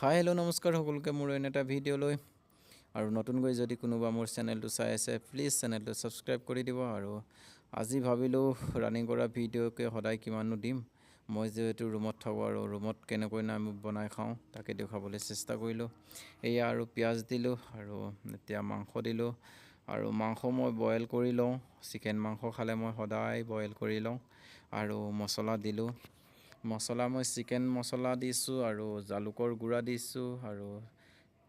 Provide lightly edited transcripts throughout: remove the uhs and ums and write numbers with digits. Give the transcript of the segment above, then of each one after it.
Hi hello' নমস্কাৰ সকলোকে মোৰ এনে এটা ভিডিঅ'লৈ আৰু নতুনকৈ যদি কোনোবা মোৰ চেনেলটো চাই আছে প্লিজ চেনেলটো ছাবস্ক্ৰাইব কৰি দিব। আৰু আজি ভাবিলোঁ ৰানিং কৰা ভিডিঅ'কে সদায় কিমাননো দিম, মই যিহেতু ৰুমত থাকোঁ আৰু ৰুমত কেনেকৈ আমি বনাই খাওঁ তাকে দেখুৱাবলৈ চেষ্টা কৰিলোঁ। এয়া আৰু পিঁয়াজ দিলোঁ আৰু এতিয়া মাংস দিলোঁ আৰু মাংস মই বইল কৰি লওঁ। চিকেন মাংস খালে মই সদায় বইল কৰি লওঁ আৰু মছলা দিলোঁ। মছলা মই চিকেন মছলা দিছোঁ আৰু জালুকৰ গুড়া দিছোঁ আৰু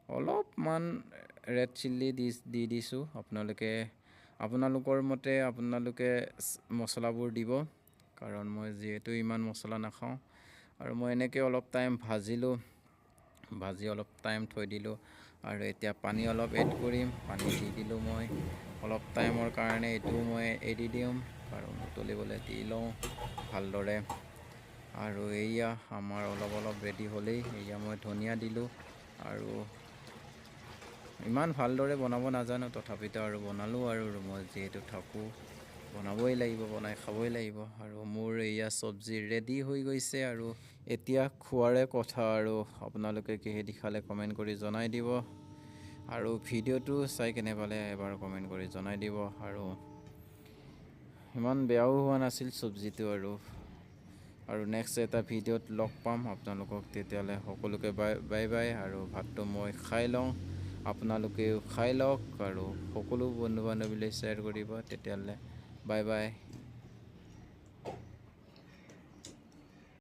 অলপমান ৰেড চিলি দি দিছোঁ। আপোনালোকৰ মতে আপোনালোকে মছলাবোৰ দিব, কাৰণ মই যিহেতু ইমান মছলা নাখাওঁ। আৰু মই এনেকৈ অলপ টাইম ভাজি অলপ টাইম থৈ দিলোঁ আৰু এতিয়া পানী অলপ এড কৰিম। পানী দি দিলোঁ মই অলপ টাইমৰ কাৰণে, এইটোও মই এৰি দিম কাৰণ উতলিবলৈ দি লওঁ ভালদৰে। আৰু এয়া আমাৰ অলপ ৰেডি হ'লেই, এয়া মই ধনিয়া দিলোঁ আৰু ইমান ভালদৰে বনাব নাজানো তথাপিতো আৰু বনালোঁ আৰু মই যিহেতু থাকোঁ বনাবই লাগিব, বনাই খাবই লাগিব। আৰু মোৰ এয়া চব্জি ৰেডি হৈ গৈছে আৰু এতিয়া খোৱাৰে কথা। আৰু আপোনালোকে কিহেদি খালে কমেণ্ট কৰি জনাই দিব আৰু ভিডিঅ'টো চাই কেনে পালে এবাৰ কমেণ্ট কৰি জনাই দিব। আৰু ইমান বেয়াও হোৱা নাছিল চব্জিটো। আৰু নেক্সট এটা ভিডিঅ'ত লগ পাম আপোনালোকক, তেতিয়াহ'লে সকলোকে বাই বাই। আৰু ভাতটো মই খাই লওঁ, আপোনালোকেও খাই লওক আৰু সকলো বন্ধু বান্ধৱীলৈ শ্বেয়াৰ কৰিব। তেতিয়াহ'লে বাই বাই।